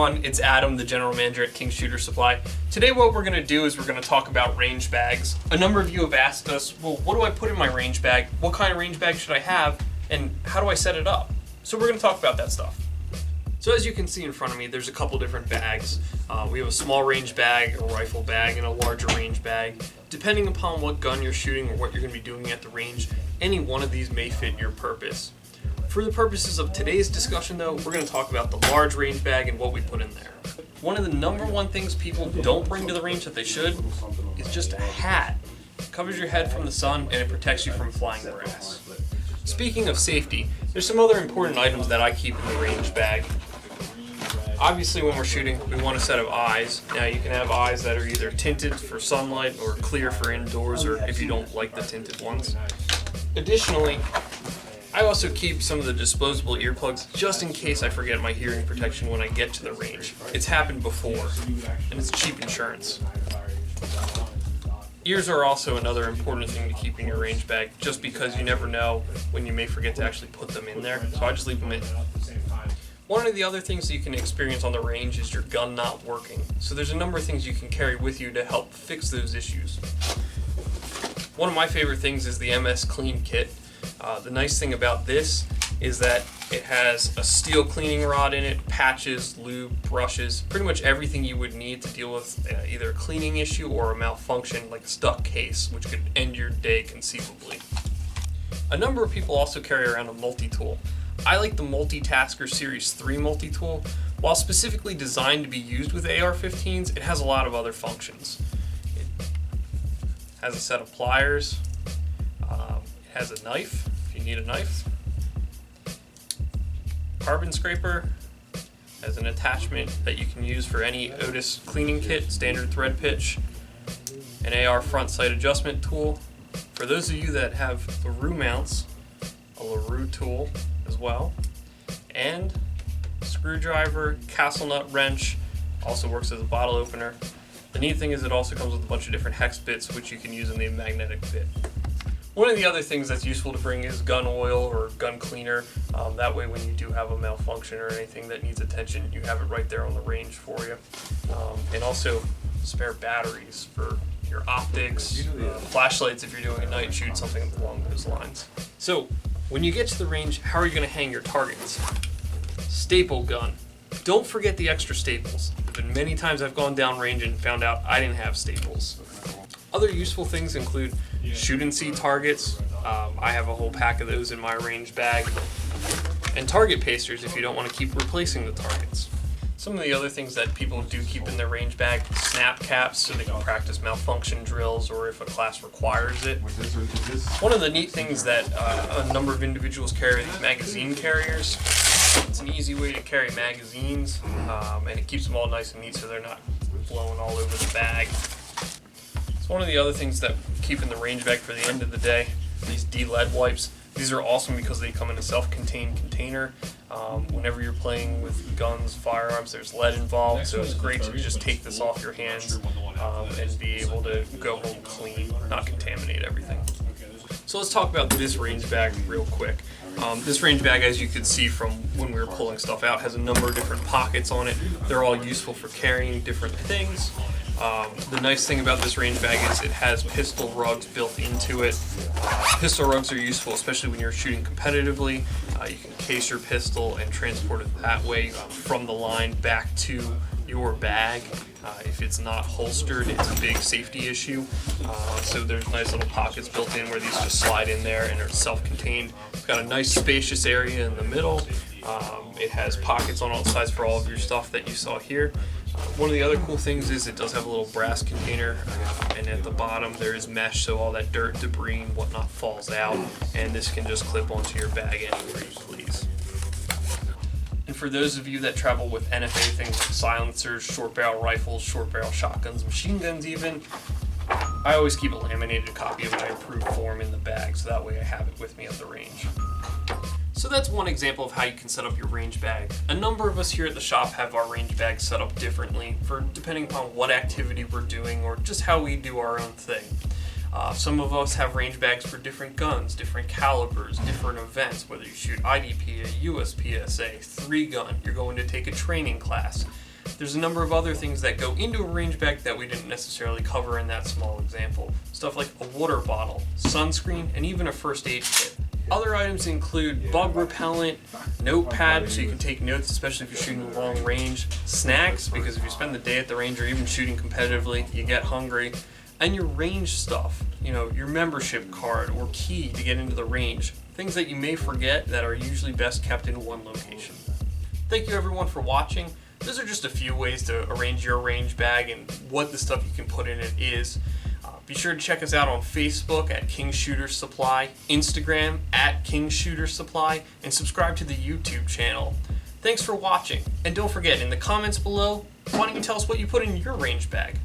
everyone, it's Adam, the general manager at King Shooter Supply. Today what we're going to do is we're going to talk about range bags. A number of you have asked us, well, what do I put in my range bag? What kind of range bag should I have? And how do I set it up? So we're going to talk about that stuff. So as you can see in front of me, there's a couple different bags. We have a small range bag, a rifle bag, and a larger range bag. Depending upon what gun you're shooting or what you're going to be doing at the range, any one of these may fit your purpose. For the purposes of today's discussion though, we're going to talk about the large range bag and what we put in there. One of the number one things people don't bring to the range that they should is just a hat. It covers your head from the sun and it protects you from flying grass. Speaking of safety, there's some other important items that I keep in the range bag. Obviously when we're shooting, we want a set of eyes. Now you can have eyes that are either tinted for sunlight or clear for indoors, or if you don't like the tinted ones. Additionally, I also keep some of the disposable earplugs just in case I forget my hearing protection when I get to the range. It's happened before, and it's cheap insurance. Ears are also another important thing to keep in your range bag, just because you never know when you may forget to actually put them in there, so I just leave them in. One of the other things that you can experience on the range is your gun not working, so there's a number of things you can carry with you to help fix those issues. One of my favorite things is the MS Clean Kit. The nice thing about this is that it has a steel cleaning rod in it, patches, lube, brushes, pretty much everything you would need to deal with either a cleaning issue or a malfunction like a stuck case, which could end your day conceivably. A number of people also carry around a multi-tool. I like the Multitasker Series 3 multi-tool. While specifically designed to be used with AR-15s, it has a lot of other functions. It has a set of pliers. It has a knife, if you need a knife. Carbon scraper has an attachment that you can use for any Otis cleaning kit, standard thread pitch. An AR front sight adjustment tool. For those of you that have LaRue mounts, a LaRue tool as well. And screwdriver, castle nut wrench, also works as a bottle opener. The neat thing is it also comes with a bunch of different hex bits which you can use in the magnetic bit. One of the other things that's useful to bring is gun oil or gun cleaner. That way when you do have a malfunction or anything that needs attention, you have it right there on the range for you. And also spare batteries for your optics, flashlights if you're doing a night shoot, something along those lines. So when you get to the range, how are you going to hang your targets? Staple gun. Don't forget the extra staples. There have been many times I've gone down range and found out I didn't have staples. Other useful things include shoot and see targets. I have a whole pack of those in my range bag. And target pasters if you don't want to keep replacing the targets. Some of the other things that people do keep in their range bag: snap caps so they can practice malfunction drills or if a class requires it. One of the neat things that a number of individuals carry are these magazine carriers. It's an easy way to carry magazines, and it keeps them all nice and neat so they're not blowing all over the bag. One of the other things that keep in the range bag for the end of the day, these de-lead wipes. These are awesome because they come in a self-contained container. Whenever you're playing with guns, firearms, there's lead involved, so it's great to just take this off your hands and be able to go home clean, not contaminate everything. So let's talk about this range bag real quick. This range bag, as you can see from when we were pulling stuff out, has a number of different pockets on it. They're all useful for carrying different things. The nice thing about this range bag is it has pistol rugs built into it. Pistol rugs are useful, especially when you're shooting competitively. You can case your pistol and transport it that way from the line back to your bag. If it's not holstered, it's a big safety issue. So there's nice little pockets built in where these just slide in there and are self-contained. It's got a nice spacious area in the middle. It has pockets on all sides for all of your stuff that you saw here. One of the other cool things is it does have a little brass container, and at the bottom there is mesh so all that dirt, debris, and whatnot falls out, and this can just clip onto your bag anywhere you please. And for those of you that travel with NFA, things like silencers, short barrel rifles, short barrel shotguns, machine guns even, I always keep a laminated copy of my approved form in the bag so that way I have it with me at the range. So that's one example of how you can set up your range bag. A number of us here at the shop have our range bags set up differently for depending upon what activity we're doing or just how we do our own thing. Some of us have range bags for different guns, different calibers, different events, whether you shoot IDP, USPSA, 3-gun, you're going to take a training class. There's a number of other things that go into a range bag that we didn't necessarily cover in that small example. Stuff like a water bottle, sunscreen, and even a first aid kit. Other items include bug repellent, notepad so you can take notes, especially if you're shooting long range, snacks, because if you spend the day at the range or even shooting competitively, you get hungry, and your range stuff, you know, your membership card or key to get into the range, things that you may forget that are usually best kept in one location. Thank you everyone for watching. Those are just a few ways to arrange your range bag and what the stuff you can put in it is. Be sure to check us out on Facebook at King Shooter Supply, Instagram at King Shooter Supply, and subscribe to the YouTube channel. Thanks for watching, and don't forget, in the comments below, why don't you tell us what you put in your range bag?